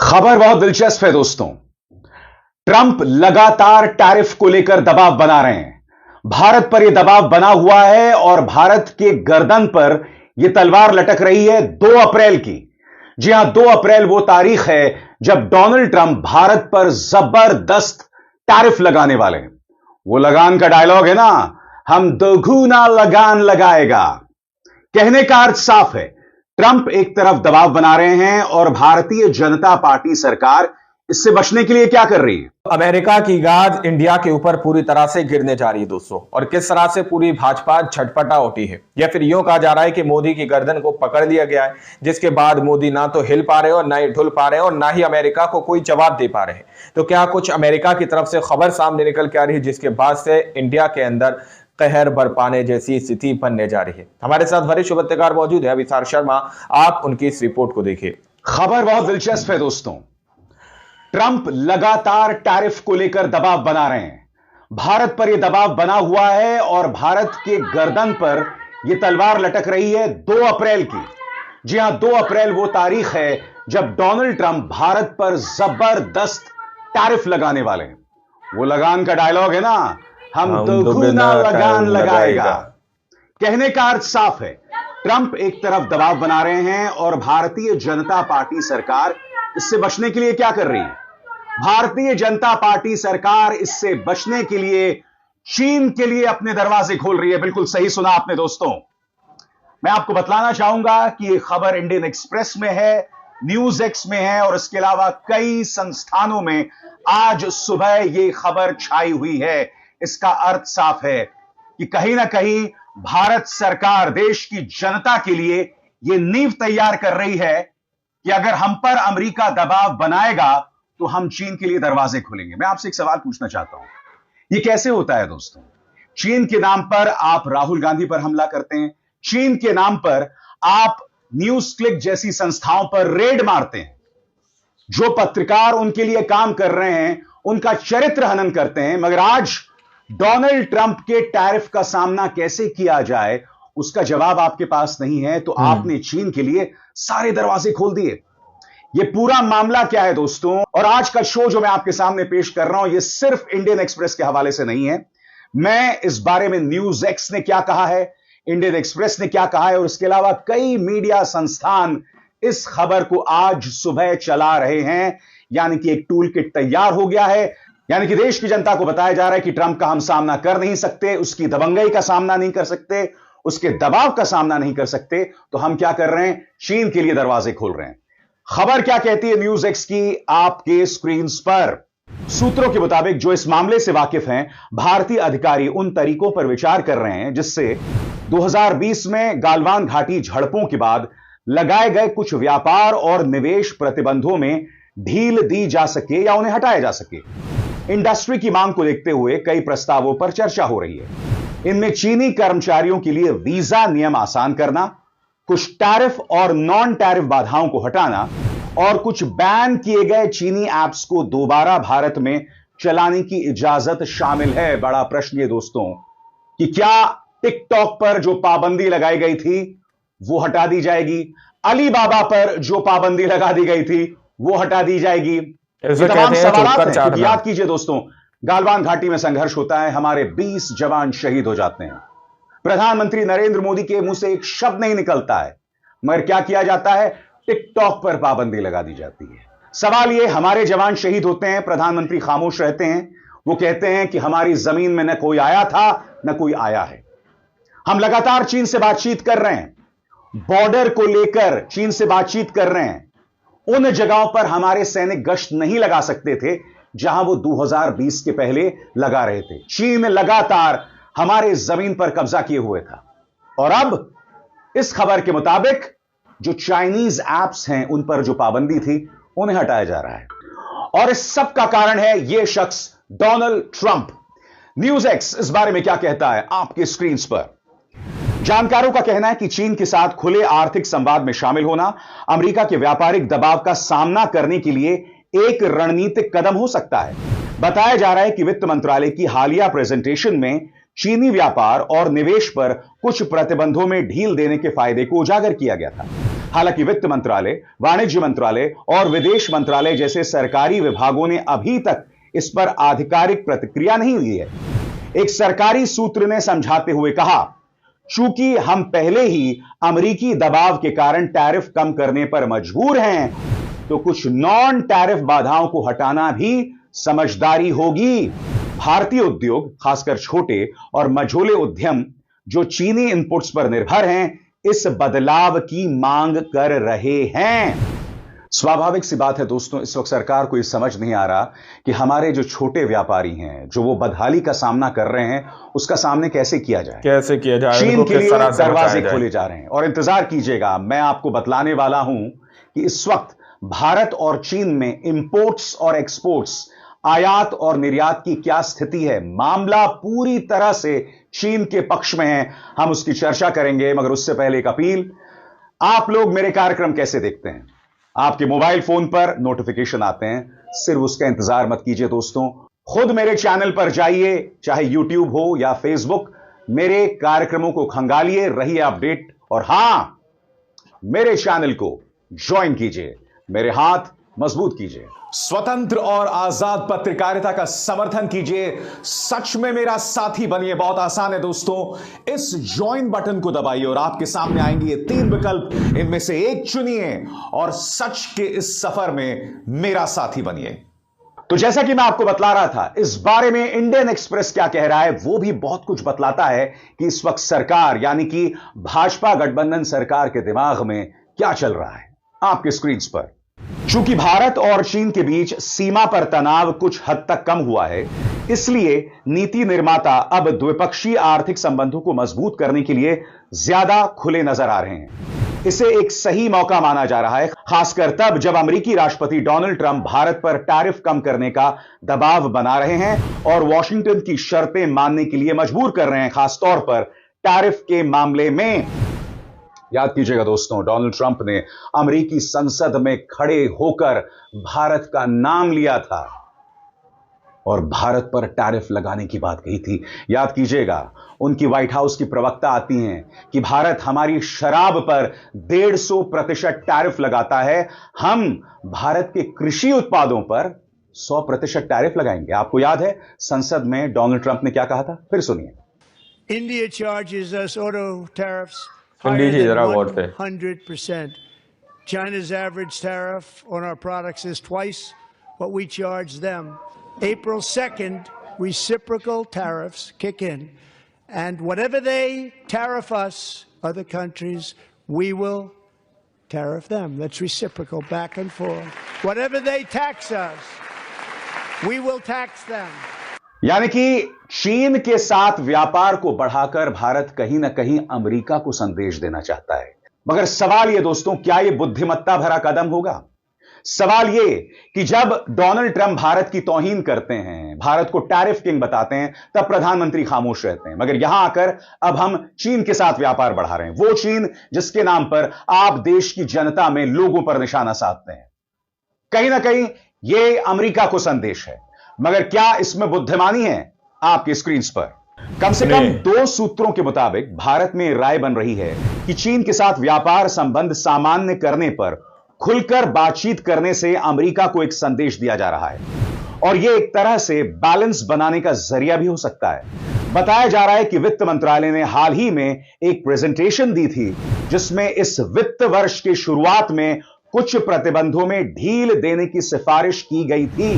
खबर बहुत दिलचस्प है दोस्तों। ट्रंप लगातार टैरिफ को लेकर दबाव बना रहे हैं। भारत पर यह दबाव बना हुआ है और भारत के गर्दन पर यह तलवार लटक रही है 2 अप्रैल की। जी हां, 2 अप्रैल वो तारीख है जब डोनाल्ड ट्रंप भारत पर जबरदस्त टैरिफ लगाने वाले हैं। वो लगान का डायलॉग है ना, हम दोगुना लगान लगाएगा। कहने का अर्थ साफ है, ट्रंप एक तरफ दबाव बना रहे हैं और भारतीय जनता पार्टी सरकार इससे बचने के लिए क्या कर रही है? अमेरिका की गाज इंडिया के ऊपर पूरी तरह से गिरने जा रही है दोस्तों। और किस तरह से पूरी भाजपा छटपटा उठी है, या फिर यूं कहा जा रहा है कि मोदी की गर्दन को पकड़ लिया गया है, जिसके बाद मोदी ना तो हिल पा रहे और ना ही ढुल पा रहे और ना ही अमेरिका को कोई जवाब दे पा रहे हैं। तो क्या कुछ अमेरिका की तरफ से खबर सामने निकल के आ रही है जिसके बाद से इंडिया के अंदर कहर बरपाने जैसी स्थिति बनने जा रही है? हमारे साथ वरिष्ठ पत्रकार मौजूद है विशाल शर्मा, आप उनकी इस रिपोर्ट को देखिए। खबर बहुत दिलचस्प है दोस्तों। ट्रंप लगातार टैरिफ को लेकर दबाव बना रहे हैं। भारत पर यह दबाव बना हुआ है और भारत के गर्दन पर यह तलवार लटक रही है 2 अप्रैल की। जी हां, 2 अप्रैल वो तारीख है जब डोनाल्ड ट्रंप भारत पर जबरदस्त टैरिफ लगाने वाले हैं। वो लगान का डायलॉग है ना, हम दोगुना लगान लगाएगा। कहने का अर्थ साफ है, ट्रंप एक तरफ दबाव बना रहे हैं और भारतीय जनता पार्टी सरकार इससे बचने के लिए क्या कर रही है? भारतीय जनता पार्टी सरकार इससे बचने के लिए चीन के लिए अपने दरवाजे खोल रही है। बिल्कुल सही सुना आपने दोस्तों। मैं आपको बतलाना चाहूंगा कि यह खबर इंडियन एक्सप्रेस में है, न्यूज एक्स में है और इसके अलावा कई संस्थानों में आज सुबह यह खबर छाई हुई है। इसका अर्थ साफ है कि कहीं ना कहीं भारत सरकार देश की जनता के लिए यह नींव तैयार कर रही है कि अगर हम पर अमेरिका दबाव बनाएगा तो हम चीन के लिए दरवाजे खोलेंगे। मैं आपसे एक सवाल पूछना चाहता हूं, यह कैसे होता है दोस्तों? चीन के नाम पर आप राहुल गांधी पर हमला करते हैं, चीन के नाम पर आप न्यूज क्लिक जैसी संस्थाओं पर रेड मारते हैं, जो पत्रकार उनके लिए काम कर रहे हैं उनका चरित्र हनन करते हैं। मगर आज डोनाल्ड ट्रंप के टैरिफ का सामना कैसे किया जाए उसका जवाब आपके पास नहीं है, तो आपने चीन के लिए सारे दरवाजे खोल दिए। यह पूरा मामला क्या है दोस्तों? और आज का शो जो मैं आपके सामने पेश कर रहा हूं, यह सिर्फ इंडियन एक्सप्रेस के हवाले से नहीं है। मैं इस बारे में न्यूज एक्स ने क्या कहा है, इंडियन एक्सप्रेस ने क्या कहा है और इसके अलावा कई मीडिया संस्थान इस खबर को आज सुबह चला रहे हैं। यानी कि एक टूल किट तैयार हो गया है। यानी कि देश की जनता को बताया जा रहा है कि ट्रंप का हम सामना कर नहीं सकते, उसकी दबंगई का सामना नहीं कर सकते, उसके दबाव का सामना नहीं कर सकते, तो हम क्या कर रहे हैं? चीन के लिए दरवाजे खोल रहे हैं। खबर क्या कहती है न्यूज एक्स की आपके स्क्रीन पर? सूत्रों के मुताबिक जो इस मामले से वाकिफ हैं, भारतीय अधिकारी उन तरीकों पर विचार कर रहे हैं जिससे 2020 में गालवान घाटी झड़पों के बाद लगाए गए कुछ व्यापार और निवेश प्रतिबंधों में ढील दी जा सके या उन्हें हटाया जा सके। इंडस्ट्री की मांग को देखते हुए कई प्रस्तावों पर चर्चा हो रही है। इनमें चीनी कर्मचारियों के लिए वीजा नियम आसान करना, कुछ टैरिफ और नॉन टैरिफ बाधाओं को हटाना और कुछ बैन किए गए चीनी ऐप्स को दोबारा भारत में चलाने की इजाजत शामिल है। बड़ा प्रश्न ये दोस्तों कि क्या टिकटॉक पर जो पाबंदी लगाई गई थी वो हटा दी जाएगी, अलीबाबा पर जो पाबंदी लगा दी गई थी वो हटा दी जाएगी? तमाम सवाल हैं। याद कीजिए दोस्तों, गालवान घाटी में संघर्ष होता है, हमारे 20 जवान शहीद हो जाते हैं। प्रधानमंत्री नरेंद्र मोदी के मुंह से एक शब्द नहीं निकलता है, मगर क्या किया जाता है? टिकटॉक पर पाबंदी लगा दी जाती है। सवाल यह, हमारे जवान शहीद होते हैं, प्रधानमंत्री खामोश रहते हैं। वो कहते हैं कि हमारी जमीन में न कोई आया था न कोई आया है। हम लगातार चीन से बातचीत कर रहे हैं, बॉर्डर को लेकर चीन से बातचीत कर रहे हैं। उन जगहों पर हमारे सैनिक गश्त नहीं लगा सकते थे जहां वो 2020 के पहले लगा रहे थे। चीन लगातार हमारे जमीन पर कब्जा किए हुए था और अब इस खबर के मुताबिक जो चाइनीज ऐप्स हैं उन पर जो पाबंदी थी उन्हें हटाया जा रहा है। और इस सब का कारण है यह शख्स डोनाल्ड ट्रंप। न्यूज एक्स इस बारे में क्या कहता है आपके स्क्रीन पर? जानकारों का कहना है कि चीन के साथ खुले आर्थिक संवाद में शामिल होना अमेरिका के व्यापारिक दबाव का सामना करने के लिए एक रणनीतिक कदम हो सकता है। बताया जा रहा है कि वित्त मंत्रालय की हालिया प्रेजेंटेशन में चीनी व्यापार और निवेश पर कुछ प्रतिबंधों में ढील देने के फायदे को उजागर किया गया था। हालांकि वित्त मंत्रालय, वाणिज्य मंत्रालय और विदेश मंत्रालय जैसे सरकारी विभागों ने अभी तक इस पर आधिकारिक प्रतिक्रिया नहीं दी है। एक सरकारी सूत्र ने समझाते हुए कहा, चूंकि हम पहले ही अमेरिकी दबाव के कारण टैरिफ कम करने पर मजबूर हैं, तो कुछ नॉन टैरिफ बाधाओं को हटाना भी समझदारी होगी। भारतीय उद्योग, खासकर छोटे और मझोले उद्यम जो चीनी इनपुट्स पर निर्भर हैं, इस बदलाव की मांग कर रहे हैं। स्वाभाविक सी बात है दोस्तों, इस वक्त सरकार को यह समझ नहीं आ रहा कि हमारे जो छोटे व्यापारी हैं, जो वो बदहाली का सामना कर रहे हैं, उसका सामने कैसे किया जाए। चीन के लिए दरवाजे खोले जा रहे हैं और इंतजार कीजिएगा, मैं आपको बतलाने वाला हूं कि इस वक्त भारत और चीन में इंपोर्ट्स और एक्सपोर्ट्स, आयात और निर्यात की क्या स्थिति है। मामला पूरी तरह से चीन के पक्ष में है, हम उसकी चर्चा करेंगे। मगर उससे पहले एक अपील, आप लोग मेरे कार्यक्रम कैसे देखते हैं? आपके मोबाइल फोन पर नोटिफिकेशन आते हैं, सिर्फ उसका इंतजार मत कीजिए दोस्तों, खुद मेरे चैनल पर जाइए, चाहे यूट्यूब हो या फेसबुक, मेरे कार्यक्रमों को खंगालिए, रहिए अपडेट और हां, मेरे चैनल को ज्वाइन कीजिए, मेरे हाथ मजबूत कीजिए, स्वतंत्र और आजाद पत्रकारिता का समर्थन कीजिए, सच में मेरा साथी बनिए। बहुत आसान है दोस्तों, इस ज्वाइन बटन को दबाइए और आपके सामने आएंगे ये 3 विकल्प, इनमें से एक चुनिए और सच के इस सफर में मेरा साथी बनिए। तो जैसा कि मैं आपको बतला रहा था, इस बारे में इंडियन एक्सप्रेस क्या कह रहा है, वो भी बहुत कुछ बतलाता है कि इस वक्त सरकार यानी कि भाजपा गठबंधन सरकार के दिमाग में क्या चल रहा है। आपके स्क्रीन पर चूंकि भारत और चीन के बीच सीमा पर तनाव कुछ हद तक कम हुआ है, इसलिए नीति निर्माता अब द्विपक्षीय आर्थिक संबंधों को मजबूत करने के लिए ज्यादा खुले नजर आ रहे हैं। इसे एक सही मौका माना जा रहा है, खासकर तब जब अमेरिकी राष्ट्रपति डोनाल्ड ट्रंप भारत पर टैरिफ कम करने का दबाव बना रहे हैं और वॉशिंगटन की शर्तें मानने के लिए मजबूर कर रहे हैं, खासतौर पर टैरिफ के मामले में। याद कीजिएगा दोस्तों, डोनाल्ड ट्रंप ने अमेरिकी संसद में खड़े होकर भारत का नाम लिया था और भारत पर टैरिफ लगाने की बात कही थी। याद कीजिएगा, उनकी व्हाइट हाउस की प्रवक्ता आती हैं कि भारत हमारी शराब पर 150% टैरिफ लगाता है, हम भारत के कृषि उत्पादों पर 100% टैरिफ लगाएंगे। आपको याद है संसद में डोनाल्ड ट्रंप ने क्या कहा था? फिर सुनिए। India charges us auto tariffs hundred higher than 100%. China's average tariff on our products is twice what we charge them. April 2nd, reciprocal tariffs kick in, and whatever they tariff us, other countries, we will tariff them. That's reciprocal, back and forth. Whatever they tax us, we will tax them. यानी कि चीन के साथ व्यापार को बढ़ाकर भारत कहीं ना कहीं अमेरिका को संदेश देना चाहता है। मगर सवाल यह दोस्तों, क्या यह बुद्धिमत्ता भरा कदम होगा? सवाल यह कि जब डोनाल्ड ट्रंप भारत की तौहीन करते हैं, भारत को टैरिफ किंग बताते हैं, तब प्रधानमंत्री खामोश रहते हैं। मगर यहां आकर अब हम चीन के साथ व्यापार बढ़ा रहे हैं, वो चीन जिसके नाम पर आप देश की जनता में लोगों पर निशाना साधते हैं। कहीं ना कहीं यह अमेरिका को संदेश है, मगर क्या इसमें बुद्धिमानी है? आपकी स्क्रीन पर कम से कम 2 सूत्रों के मुताबिक भारत में राय बन रही है कि चीन के साथ व्यापार संबंध सामान्य करने पर खुलकर बातचीत करने से अमेरिका को एक संदेश दिया जा रहा है और यह एक तरह से बैलेंस बनाने का जरिया भी हो सकता है। बताया जा रहा है कि वित्त मंत्रालय ने हाल ही में एक प्रेजेंटेशन दी थी जिसमें इस वित्त वर्ष की शुरुआत में कुछ प्रतिबंधों में ढील देने की सिफारिश की गई थी।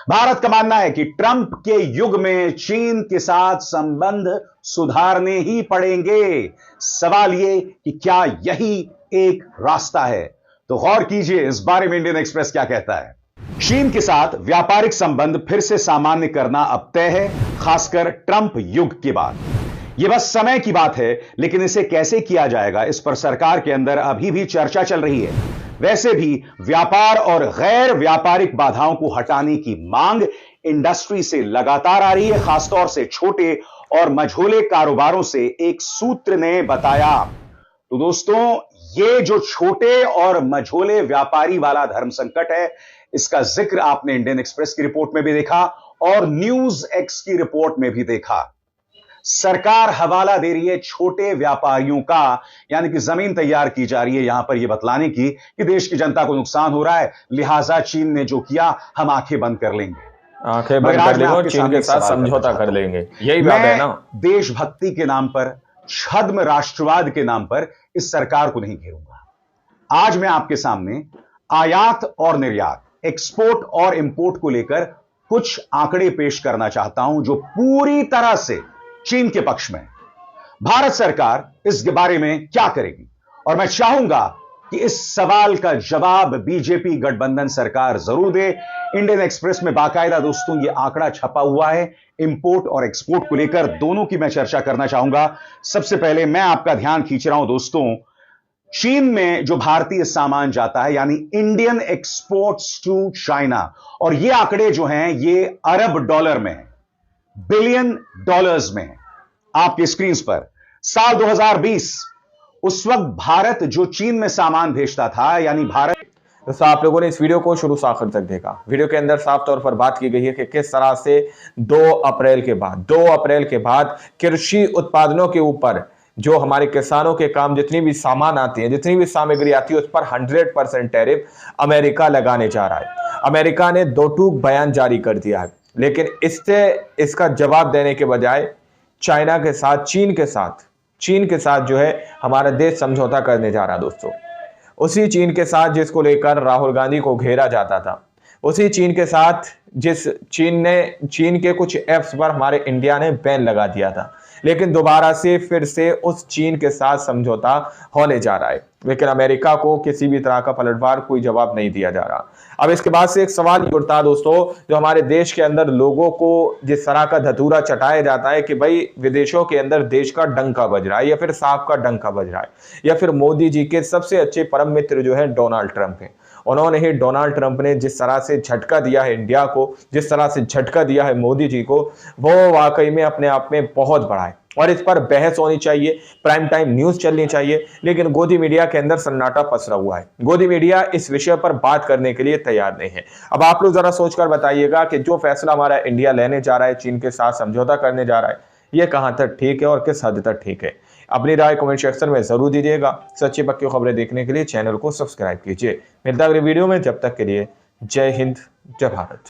भारत का मानना है कि ट्रंप के युग में चीन के साथ संबंध सुधारने ही पड़ेंगे। सवाल यह कि क्या यही एक रास्ता है? तो गौर कीजिए इस बारे में इंडियन एक्सप्रेस क्या कहता है। चीन के साथ व्यापारिक संबंध फिर से सामान्य करना अब तय है, खासकर ट्रंप युग के बाद। यह बस समय की बात है, लेकिन इसे कैसे किया जाएगा इस पर सरकार के अंदर अभी भी चर्चा चल रही है। वैसे भी व्यापार और गैर व्यापारिक बाधाओं को हटाने की मांग इंडस्ट्री से लगातार आ रही है, खासतौर से छोटे और मझोले कारोबारों से, एक सूत्र ने बताया। तो दोस्तों, ये जो छोटे और मझोले व्यापारी वाला धर्म संकट है, इसका जिक्र आपने इंडियन एक्सप्रेस की रिपोर्ट में भी देखा और न्यूज एक्स की रिपोर्ट में भी देखा। सरकार हवाला दे रही है छोटे व्यापारियों का, यानी कि जमीन तैयार की जा रही है यहां पर यह बतलाने की कि देश की जनता को नुकसान हो रहा है, लिहाजा चीन ने जो किया हम आंखें बंद कर लेंगे, आंखें बंद कर लेंगे और चीन के साथ समझौता कर लेंगे। यही बात है ना। देशभक्ति के नाम पर, छद्म राष्ट्रवाद के नाम पर इस सरकार को नहीं घेरूंगा। आज मैं आपके सामने आयात और निर्यात, एक्सपोर्ट और इंपोर्ट को लेकर कुछ आंकड़े पेश करना चाहता हूं जो पूरी तरह से चीन के पक्ष में है। भारत सरकार इस बारे में क्या करेगी, और मैं चाहूंगा कि इस सवाल का जवाब बीजेपी गठबंधन सरकार जरूर दे। इंडियन एक्सप्रेस में बाकायदा दोस्तों ये आंकड़ा छपा हुआ है, इंपोर्ट और एक्सपोर्ट को लेकर दोनों की मैं चर्चा करना चाहूंगा। सबसे पहले मैं आपका ध्यान खींच रहा हूं दोस्तों, चीन में जो भारतीय सामान जाता है, यानी इंडियन एक्सपोर्ट्स टू चाइना, और ये आंकड़े जो हैं ये अरब डॉलर में है, बिलियन डॉलर्स में है। आपकी स्क्रीन पर साल 2020 उस वक्त भारत जो चीन में सामान भेजता था, यानी भारत। दोस्तों आप लोगों ने इस वीडियो को शुरू से आखिर तक देखा। वीडियो के अंदर साफ तौर पर बात की गई है कि किस तरह से 2 अप्रैल के बाद कृषि उत्पादनों के ऊपर जो हमारे किसानों के काम जितनी भी सामान आती है, जितनी भी सामग्री आती है, उस पर 100% टैरिफ अमेरिका लगाने जा रहा है। अमेरिका ने 2 टूक बयान जारी कर दिया है, लेकिन इसका जवाब देने के बजाय चाइना के साथ, चीन के साथ जो है हमारा देश समझौता करने जा रहा है। दोस्तों उसी चीन के साथ जिसको लेकर राहुल गांधी को घेरा जाता था, उसी चीन के साथ जिस चीन के कुछ ऐप्स पर हमारे इंडिया ने बैन लगा दिया था, लेकिन दोबारा से फिर से उस चीन के साथ समझौता होने जा रहा है। लेकिन अमेरिका को किसी भी तरह का पलटवार कोई जवाब नहीं दिया जा रहा। अब इसके बाद से एक सवाल ये उठता है दोस्तों, जो हमारे देश के अंदर लोगों को जिस तरह का धतूरा चटाया जाता है कि भाई विदेशों के अंदर देश का डंका बज रहा है, या फिर सांप का डंका बज रहा है, या फिर मोदी जी के सबसे अच्छे परम मित्र जो है डोनाल्ड ट्रंप है। उन्होंने ही, डोनाल्ड ट्रंप ने जिस तरह से झटका दिया है इंडिया को, जिस तरह से झटका दिया है मोदी जी को, वो वाकई में अपने आप में बहुत बड़ा है और इस पर बहस होनी चाहिए, प्राइम टाइम न्यूज चलनी चाहिए। लेकिन गोदी मीडिया के अंदर सन्नाटा पसरा हुआ है। गोदी मीडिया इस विषय पर बात करने के लिए तैयार नहीं है। अब आप लोग जरा सोचकर बताइएगा कि जो फैसला हमारा इंडिया लेने जा रहा है, चीन के साथ समझौता करने जा रहा है, यह कहां तक ठीक है और किस हद तक ठीक है। अपनी राय कमेंट सेक्शन में जरूर दीजिएगा। सच्ची पक्की खबरें देखने के लिए चैनल को सब्सक्राइब कीजिए। मिलता है अगले वीडियो में, जब तक के लिए जय हिंद, जय भारत।